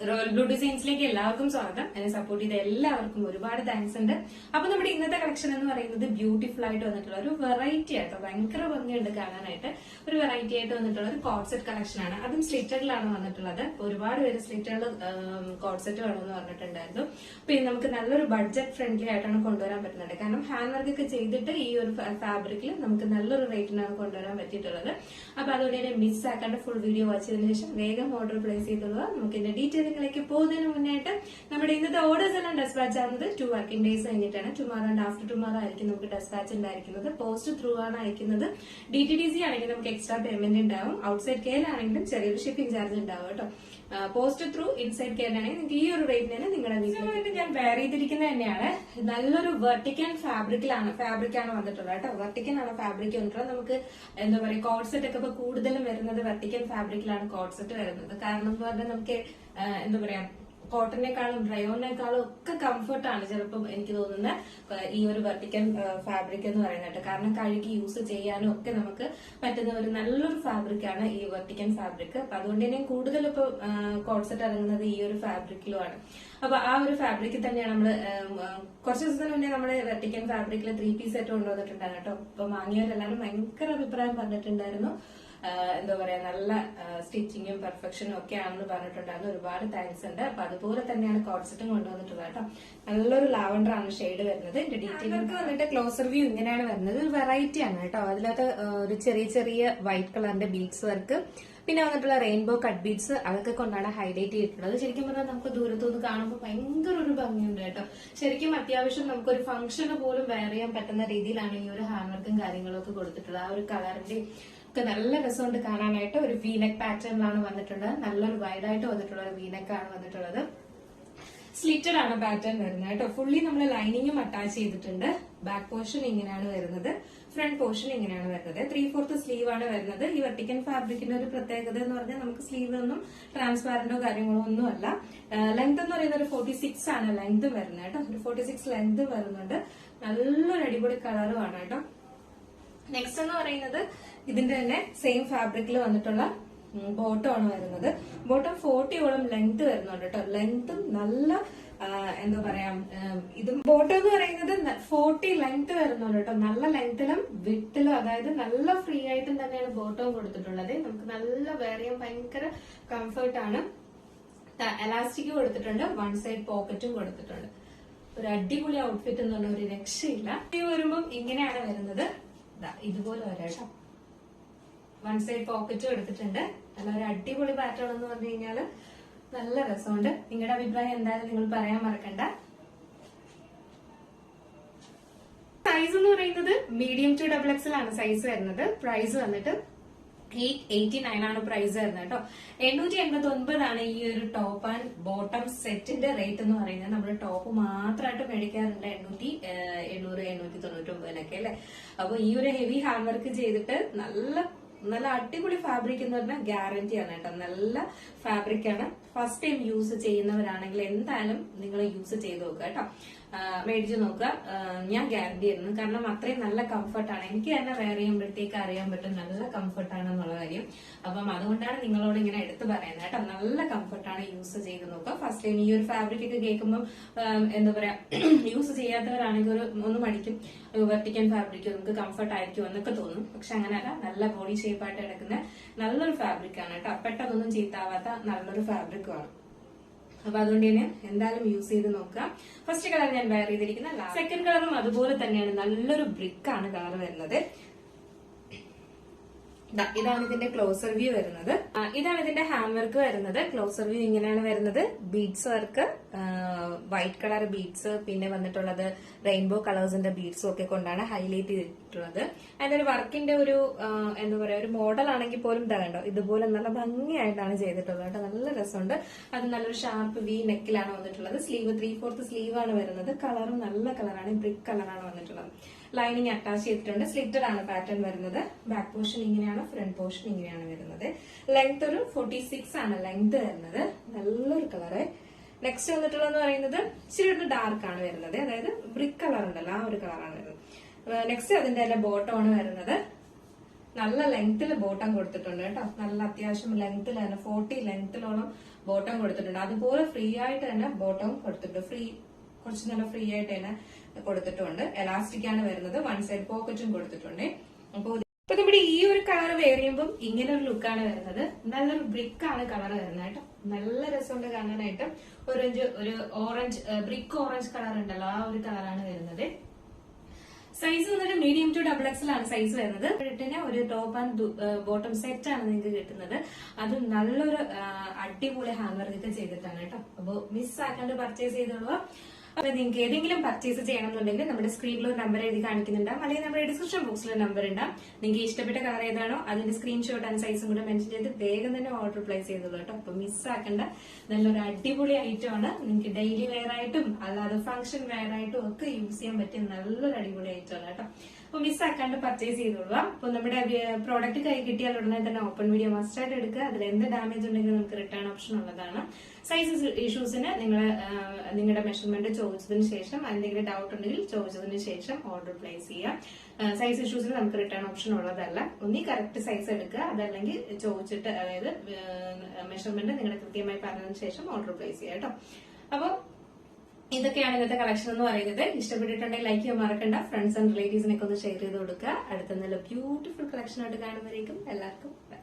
Royal blue ഡിസൈൻസിലേക്ക് എല്ലാവർക്കും സ്വാഗതം. എന്നെ സപ്പോർട്ട് ചെയ്ത എല്ലാവർക്കും ഒരുപാട് താങ്ക്സ് ഉണ്ട്. അപ്പൊ നമ്മുടെ ഇന്നത്തെ കളക്ഷൻ എന്ന് പറയുന്നത് ബ്യൂട്ടിഫുൾ ആയിട്ട് വന്നിട്ടുള്ള ഒരു വെറൈറ്റി ആയിട്ടോ, ഭയങ്കര ഭംഗിയുണ്ട് കാണാനായിട്ട്. ഒരു വെറൈറ്റി ആയിട്ട് വന്നിട്ടുള്ള ഒരു കോഡ് സെറ്റ് കളക്ഷൻ ആണ്. അതും സ്ലിറ്റഡിലാണ് വന്നിട്ടുള്ളത്. ഒരുപാട് പേര് സ്ലിറ്റഡിൽ കോഡ് സെറ്റ് വേണമെന്ന് പറഞ്ഞിട്ടുണ്ടായിരുന്നു. പിന്നെ നമുക്ക് നല്ലൊരു ബഡ്ജറ്റ് ഫ്രണ്ട്ലി ആയിട്ടാണ് കൊണ്ടുവരാൻ പറ്റുന്നത്. കാരണം ഹാൻഡ് വർക്ക് ഒക്കെ ചെയ്തിട്ട് ഈ ഒരു ഫാബ്രിക്കിൽ നമുക്ക് നല്ലൊരു റേറ്റിനാണ് കൊണ്ടുവരാൻ പറ്റിയിട്ടുള്ളത്. അപ്പൊ അതുകൊണ്ട് തന്നെ മിസ് ആക്കാണ്ട് ഫുൾ വീഡിയോ വാച്ച് ചെയ്തതിനു ശേഷം വേഗം ഓർഡർ പ്ലേസ് ചെയ്തുള്ള നമുക്ക് ഇതിന്റെ ഡീറ്റെയിലിംഗിലേക്ക് പോകുന്നതിന് മുന്നായിട്ട് നമ്മുടെ ഇന്നത്തെ ഓർഡേഴ്സ് എല്ലാം ഡെസ്പാച്ച് ആവുന്നത് 2 വർക്കിംഗ് ഡേയ്സ് കഴിഞ്ഞിട്ടാണ്. ടുമാറോ ആൻഡ് ആഫ്റ്റർ ടുമാറോ ആയിരിക്കും നമുക്ക് ഡെസ്പാച്ച് ഉണ്ടായിരിക്കുന്നത്. പോസ്റ്റ് ത്രൂ ആണ് അയക്കുന്നത്. DTDC ആണെങ്കിൽ നമുക്ക് എക്സ്ട്രാ പേയ്മെന്റ് ഉണ്ടാവും. ഔട്ട്സൈഡ് കെയിലാണെങ്കിലും ചെറിയൊരു ഷിപ്പിംഗ് ചാർജ് ഉണ്ടാവും കേട്ടോ. പോസ്റ്റ് ത്രൂ ഇൻസൈഡ് കെയറിനാണെങ്കിൽ നിങ്ങൾക്ക് ഈ ഒരു റേറ്റിന് തന്നെ നിങ്ങളുടെ വീട്ടിലായിട്ട് ഞാൻ വെയർ ചെയ്തിരിക്കുന്നത് തന്നെയാണ്. നല്ലൊരു വെർട്ടിക്കൽ ഫാബ്രിക്കാണ് വന്നിട്ടുള്ളത് കേട്ടോ. വെർട്ടിക്കൽ ആണ് ഫാബ്രിക് വന്നിട്ടുള്ളത്. നമുക്ക് എന്താ പറയുക, കോഡ് സെറ്റ് ഒക്കെ ഇപ്പൊ കൂടുതലും വരുന്നത് വെർട്ടിക്കൽ ഫാബ്രിക്കിലാണ് കോഡ് സെറ്റ് വരുന്നത്. കാരണം എന്ന് പറഞ്ഞാൽ നമുക്ക് എന്താ പറയാ, കോട്ടണിനേക്കാളും റയോണിനേക്കാളും ഒക്കെ കംഫർട്ടാണ് ചിലപ്പം എനിക്ക് തോന്നുന്നത് ഈ ഒരു വെർട്ടിക്കൽ ഫാബ്രിക് എന്ന് പറയുന്നത്. കാരണം കഴുകി യൂസ് ചെയ്യാനും ഒക്കെ നമുക്ക് പറ്റുന്ന ഒരു നല്ലൊരു ഫാബ്രിക്കാണ് ഈ വെർട്ടിക്കൽ ഫാബ്രിക്. അപ്പൊ അതുകൊണ്ട് തന്നെ കൂടുതൽ ഇപ്പൊ കോഡ് സെറ്റ് ഇറങ്ങുന്നത് ഈ ഒരു ഫാബ്രിക്കിലുമാണ്. അപ്പൊ ആ ഒരു ഫാബ്രിക്കിൽ തന്നെയാണ് നമ്മള് കുറച്ച് ദിവസത്തിന് മുന്നേ നമ്മള് വെർട്ടിക്കൽ ഫാബ്രിക്കിൽ 3 പീസ് സെറ്റ് കൊണ്ടുവന്നിട്ടുണ്ടായിരുന്നു കേട്ടോ. അപ്പൊ വാങ്ങിയവരെല്ലാരും ഭയങ്കര അഭിപ്രായം പറഞ്ഞിട്ടുണ്ടായിരുന്നു. എന്താ പറയാ, നല്ല സ്റ്റിച്ചിങ്ങും പെർഫെക്ഷനും ഒക്കെ ആണെന്ന് പറഞ്ഞിട്ടുണ്ടായിരുന്നു. ഒരുപാട് താങ്ക്സ് ഉണ്ട്. അപ്പൊ അതുപോലെ തന്നെയാണ് കോഡ് സെറ്റും കൊണ്ടുവന്നിട്ടുള്ളത് കേട്ടോ. നല്ലൊരു ലാവൻഡർ ആണ് ഷെയ്ഡ് വരുന്നത്. ഇതിന്റെ ഡീറ്റെയിലേക്ക് വന്നിട്ട് ക്ലോസർ വ്യൂ ഇങ്ങനെയാണ് വരുന്നത്. ഒരു വെറൈറ്റി ആണ് കേട്ടോ. അതിനകത്ത് ഒരു ചെറിയ ചെറിയ വൈറ്റ് കളറിന്റെ ബീഡ്സ് വർക്ക്, പിന്നെ വന്നിട്ടുള്ള റെയിൻബോ കട്ട് ബീഡ്സ്, അതൊക്കെ കൊണ്ടാണ് ഹൈലൈറ്റ് ചെയ്തിട്ടുള്ളത്. ശരിക്കും പറഞ്ഞാൽ നമുക്ക് ദൂരത്തുനിന്ന് കാണുമ്പോൾ ഭയങ്കര ഒരു ഭംഗിയുണ്ട് കേട്ടോ. ശരിക്കും അത്യാവശ്യം നമുക്കൊരു ഫംഗ്ഷന് പോലും വെയർ ചെയ്യാൻ പറ്റുന്ന രീതിയിലാണ് ഈ ഒരു ഹാൻഡ് വർക്കും കാര്യങ്ങളും ഒക്കെ കൊടുത്തിട്ടുള്ളത്. ആ ഒരു കളറിന്റെ ഒക്കെ നല്ല രസമുണ്ട് കാണാനായിട്ട്. ഒരു വീനെക്ക് പാറ്റേണിലാണ് വന്നിട്ടുള്ളത്. നല്ലൊരു വൈഡായിട്ട് വന്നിട്ടുള്ള ഒരു വീനെക്ക് ആണ് വന്നിട്ടുള്ളത്. സ്ലിറ്റഡ് ആണ് പാറ്റേൺ വരുന്നത് കേട്ടോ. ഫുള്ളി നമ്മൾ ലൈനിങ്ങും അറ്റാച്ച് ചെയ്തിട്ടുണ്ട്. ബാക്ക് പോർഷൻ ഇങ്ങനെയാണ് വരുന്നത്. ഫ്രണ്ട് പോർഷൻ ഇങ്ങനെയാണ് വരുന്നത്. 3/4 സ്ലീവ് ആണ് വരുന്നത്. ഈ വെർട്ടിക്കൽ ഫാബ്രിക്കിന്റെ ഒരു പ്രത്യേകത എന്ന് പറഞ്ഞാൽ നമുക്ക് സ്ലീവ് ഒന്നും ട്രാൻസ്പാരന്റോ കാര്യങ്ങളോ ഒന്നും അല്ല. ലെങ്ത് എന്ന് പറയുന്നത് ഒരു 46 ആണ് ലെങ്ത് വരുന്നത് കേട്ടോ. ഒരു 46 ലെങ്ത് വരുന്നുണ്ട്. നല്ലൊരു അടിപൊളി കളറുമാണ് കേട്ടോ. നെക്സ്റ്റ് എന്ന് പറയുന്നത് ഇതിന്റെ തന്നെ സെയിം ഫാബ്രിക്കിൽ വന്നിട്ടുള്ള ബോട്ടം ആണ് വരുന്നത്. ബോട്ടം 40ഓളം ലെങ്ത് വരുന്നുണ്ട് കേട്ടോ. ലെങ്തും നല്ല എന്താ പറയാ, ഇതും ബോട്ടം എന്ന് പറയുന്നത് 40 ലെങ്ത് വരുന്നുണ്ട് കേട്ടോ. നല്ല ലെങ്ത്തിലും വിട്ടിലും, അതായത് നല്ല ഫ്രീ ആയിട്ടും തന്നെയാണ് ബോട്ടവും കൊടുത്തിട്ടുള്ളത്. നമുക്ക് നല്ല വെയർ ചെയ്യാൻ ഭയങ്കര കംഫർട്ടാണ്. എലാസ്റ്റിക് കൊടുത്തിട്ടുണ്ട്. വൺ സൈഡ് പോക്കറ്റും കൊടുത്തിട്ടുണ്ട്. ഒരു അടിപൊളി ഔട്ട്ഫിറ്റ് എന്ന് പറഞ്ഞ ഒരു രക്ഷയില്ല. ഇത് വരുമ്പം ഇങ്ങനെയാണ് വരുന്നത്. ഇതുപോലെ വരാം. വൺ സൈഡ് പോക്കറ്റും എടുത്തിട്ടുണ്ട്. നല്ല ഒരു അടിപൊളി പാറ്റേൺ എന്ന് പറഞ്ഞു കഴിഞ്ഞാല് നല്ല രസമുണ്ട്. നിങ്ങളുടെ അഭിപ്രായം എന്തായാലും നിങ്ങൾ പറയാൻ മറക്കണ്ട. സൈസ് എന്ന് പറയുന്നത് മീഡിയം ടു XXL ആണ് സൈസ് വരുന്നത്. പ്രൈസ് വന്നിട്ട് 889 ആണ് പ്രൈസ് വരുന്നത് കേട്ടോ. 889 ആണ് ഈ ഒരു ടോപ്പ് ആൻഡ് ബോട്ടം സെറ്റിന്റെ റേറ്റ് എന്ന് പറയുന്നത്. നമ്മൾ ടോപ്പ് മാത്രമായിട്ട് മേടിക്കാറുണ്ട് 800, 899 അല്ലെ. അപ്പൊ ഈ ഒരു ഹെവി ഹാൻഡ് വർക്ക് ചെയ്തിട്ട് നല്ല അടിപൊളി ഫാബ്രിക് എന്ന് പറഞ്ഞാൽ ഗ്യാരണ്ടി ആണ് കേട്ടോ. നല്ല ഫാബ്രിക് ആണ്. ഫസ്റ്റ് ടൈം യൂസ് ചെയ്യുന്നവരാണെങ്കിൽ എന്തായാലും നിങ്ങൾ യൂസ് ചെയ്ത് നോക്കുക കേട്ടോ. മേടിച്ചു നോക്കുക. ഞാൻ ഗ്യാരണ്ടി തരുന്നു. കാരണം അത്രയും നല്ല കംഫർട്ടാണ്. എനിക്ക് തന്നെ വെയർ ചെയ്യുമ്പോഴത്തേക്ക് അറിയാൻ പറ്റും നല്ല കംഫർട്ടാണെന്നുള്ള കാര്യം. അപ്പം അതുകൊണ്ടാണ് നിങ്ങളോട് ഇങ്ങനെ എടുത്തു പറയുന്നത് കേട്ടോ. നല്ല കംഫർട്ടാണ്. യൂസ് ചെയ്ത് നോക്കുക. ഫസ്റ്റ് ടൈം ഈ ഒരു ഫാബ്രിക് ഒക്കെ കേൾക്കുമ്പോൾ എന്താ പറയാ, യൂസ് ചെയ്യാത്തവരാണെങ്കിൽ ഒന്ന് മടിക്കും. വെർട്ടിക്കൽ ഫാബ്രിക് നമുക്ക് കംഫർട്ട് ആയിരിക്കും എന്നൊക്കെ തോന്നും. പക്ഷെ അങ്ങനെയല്ല. നല്ല ബോഡി ഷേപ്പായിട്ട് എടുക്കുന്ന നല്ലൊരു ഫാബ്രിക് ആണ് കേട്ടോ. പെട്ടെന്നൊന്നും ചീത്താവാത്ത നല്ലൊരു ഫാബ്രിക്കുമാണ്. അപ്പൊ അതുകൊണ്ട് തന്നെ എന്തായാലും യൂസ് ചെയ്ത് നോക്കുക. ഫസ്റ്റ് കളർ ഞാൻ വെയർ ചെയ്തിരിക്കുന്ന സെക്കൻഡ് കളറും അതുപോലെ തന്നെയാണ്. നല്ലൊരു ബ്രിക്ക് ആണ് കളർ വരുന്നത്. ഇതാണ് ഇതിന്റെ ക്ലോസർ വ്യൂ വരുന്നത്. ഇതാണ് ഇതിന്റെ ഹാൻഡ് വർക്ക് വരുന്നത്. ക്ലോസർ വ്യൂ ഇങ്ങനെയാണ് വരുന്നത്. Beads work, white colour beads, പിന്നെ വന്നിട്ടുള്ളത് റെയിൻബോ കളേഴ്സിന്റെ ബീഡ്സും ഒക്കെ കൊണ്ടാണ് ഹൈലൈറ്റ് ചെയ്തിട്ടുള്ളത്. അതിന്റെ ഒരു വർക്കിന്റെ ഒരു എന്താ പറയാ, ഒരു മോഡൽ ആണെങ്കിൽ പോലും കണ്ടോ, ഇതുപോലെ നല്ല ഭംഗിയായിട്ടാണ് ചെയ്തിട്ടുള്ളത് കേട്ടോ. നല്ല രസമുണ്ട്. അത് നല്ലൊരു ഷാർപ്പ് വി നെക്കിലാണ് വന്നിട്ടുള്ളത്. സ്ലീവ് 3/4 സ്ലീവ് ആണ് വരുന്നത്. കളറും നല്ല കളറാണ്. ബ്രിക്ക് കളറാണ് വന്നിട്ടുള്ളത്. ലൈനിങ് അറ്റാച്ച് ചെയ്തിട്ടുണ്ട്. സ്ലിറ്റഡ് ആണ് പാറ്റേൺ വരുന്നത്. ബാക്ക് പോർഷൻ ഇങ്ങനെയാണ്. ഫ്രണ്ട് പോർഷൻ ഇങ്ങനെയാണ് വരുന്നത്. ലെങ്ത് ഒരു 46 ആണ് ലെങ്ത് വരുന്നത്. നല്ലൊരു കളറ്. നെക്സ്റ്റ് വന്നിട്ടുള്ളതെന്ന് പറയുന്നത് ഇച്ചിരി ഒരു ഡാർക്ക് ആണ് വരുന്നത്. അതായത് ബ്രിക്ക് കളർ ഉണ്ടല്ലോ, ആ ഒരു കളറാണ് വരുന്നത്. നെക്സ്റ്റ് അതിന്റെ തന്നെ ബോട്ടം ആണ് വരുന്നത്. നല്ല ലെങ്ത്തിൽ ബോട്ടം കൊടുത്തിട്ടുണ്ട് കേട്ടോ. നല്ല അത്യാവശ്യം ലെങ്ത്തിൽ തന്നെ 40 ലെങ്ത്തിലോളം ബോട്ടം കൊടുത്തിട്ടുണ്ട്. അതുപോലെ ഫ്രീ ആയിട്ട് തന്നെ ബോട്ടം കൊടുത്തിട്ടുണ്ട്. കുറച്ച് നല്ല ഫ്രീ ആയിട്ട് തന്നെ കൊടുത്തിട്ടുണ്ട്. എലാസ്റ്റിക് ആണ് വരുന്നത്. വൺ സൈഡ് പോക്കറ്റും കൊടുത്തിട്ടുണ്ട്. അപ്പൊ നമ്മുടെ ഈ ഒരു കളർ വെയർ ചെയ്യുമ്പോൾ ഇങ്ങനെ ഒരു ലുക്കാണ് വരുന്നത്. നല്ലൊരു ബ്രിക്ക് ആണ് കളർ വരുന്നത് കേട്ടോ. നല്ല രസമുണ്ട് കാണാനായിട്ട്. ഒരു ഓറഞ്ച് ബ്രിക്ക് ഓറഞ്ച് കളർ ഉണ്ടല്ലോ, ആ ഒരു കളറാണ് വരുന്നത്. സൈസ് വന്നിട്ട് മീഡിയം ടു XXL ആണ് സൈസ് വരുന്നത്. ഒരു ടോപ്പ് ആൻഡ് ബോട്ടം സെറ്റ് ആണ് നിങ്ങൾക്ക് കിട്ടുന്നത്. അത് നല്ലൊരു അടിപൊളി ഹാൻഡ് വർക്ക് ചെയ്തിട്ടാണ് കേട്ടോ. അപ്പൊ മിസ് ആക്കാണ്ട് പർച്ചേസ് ചെയ്തോളൂ. അപ്പൊ നിങ്ങൾക്ക് ഏതെങ്കിലും പർച്ചേസ് ചെയ്യണമെന്നുണ്ടെങ്കിൽ നമ്മുടെ സ്ക്രീനിൽ ഒരു നമ്പർ എഴുതി കാണിക്കുന്നുണ്ടാവും, അല്ലെങ്കിൽ നമ്മുടെ ഡിസ്ക്രിപ്ഷൻ ബോക്സിൽ നമ്പർ ഉണ്ടാവും. നിങ്ങൾക്ക് ഇഷ്ടപ്പെട്ട കളർ ഏതാണോ അതിന്റെ സ്ക്രീൻഷോട്ട് ആൻഡ് സൈസും കൂടെ മെൻഷൻ ചെയ്ത് വേഗം തന്നെ ഓർഡർ പ്ലേസ് ചെയ്തോളൂ കേട്ടോ. അപ്പൊ മിസ്സാക്കണ്ട. നല്ലൊരു അടിപൊളി ഐറ്റം ആണ്. നിങ്ങൾക്ക് ഡെയിലി വെയർ ആയിട്ടും അല്ലാതെ ഫംഗ്ഷൻ വെയർ ആയിട്ടും ഒക്കെ യൂസ് ചെയ്യാൻ പറ്റിയ നല്ലൊരു അടിപൊളി ഐറ്റം ആണ് കേട്ടോ. അപ്പൊ മിസ്സാക്കാണ്ട് പർച്ചേസ് ചെയ്തോളുക. അപ്പൊ നമ്മുടെ പ്രോഡക്റ്റ് കൈ കിട്ടിയാൽ ഉടനെ തന്നെ ഓപ്പൺ വീഡിയോ മസ്റ്റ് ആയിട്ട് എടുക്കുക. അതിൽ എന്ത് ഡാമേജ് ഉണ്ടെങ്കിലും നമുക്ക് റിട്ടേൺ ഓപ്ഷൻ ഉള്ളതാണ്. സൈസ് ഇഷ്യൂസിന് നിങ്ങളുടെ മെഷർമെന്റ് ചോദിച്ചതിന് ശേഷം, എന്തെങ്കിലും ഡൗട്ട് ഉണ്ടെങ്കിൽ ചോദിച്ചതിന് ശേഷം ഓർഡർ പ്ലേസ് ചെയ്യാം. സൈസ് ഇഷ്യൂസിന് നമുക്ക് റിട്ടേൺ ഓപ്ഷൻ ഉള്ളതല്ല. ഒന്നി കറക്റ്റ് സൈസ് എടുക്കുക, അതല്ലെങ്കിൽ ചോദിച്ചിട്ട്, അതായത് മെഷർമെന്റ് നിങ്ങളുടെ കൃത്യമായി പറഞ്ഞതിന് ശേഷം ഓർഡർ പ്ലേസ് ചെയ്യാം കേട്ടോ. അപ്പൊ ഇതൊക്കെയാണ് ഇന്നത്തെ കളക്ഷൻ എന്ന് പറയുന്നത്. ഇഷ്ടപ്പെട്ടിട്ടുണ്ടെങ്കിൽ ലൈക്ക് ചെയ്യാൻ മറക്കണ്ട. ഫ്രണ്ട്സ് ആൻഡ് റിലേറ്റീവ്സിനൊക്കെ ഒന്ന് ഷെയർ ചെയ്ത് കൊടുക്കുക. അടുത്ത നല്ല ബ്യൂട്ടിഫുൾ കളക്ഷൻ ആയിട്ട് കാണുമ്പോഴേക്കും എല്ലാവർക്കും ബൈ.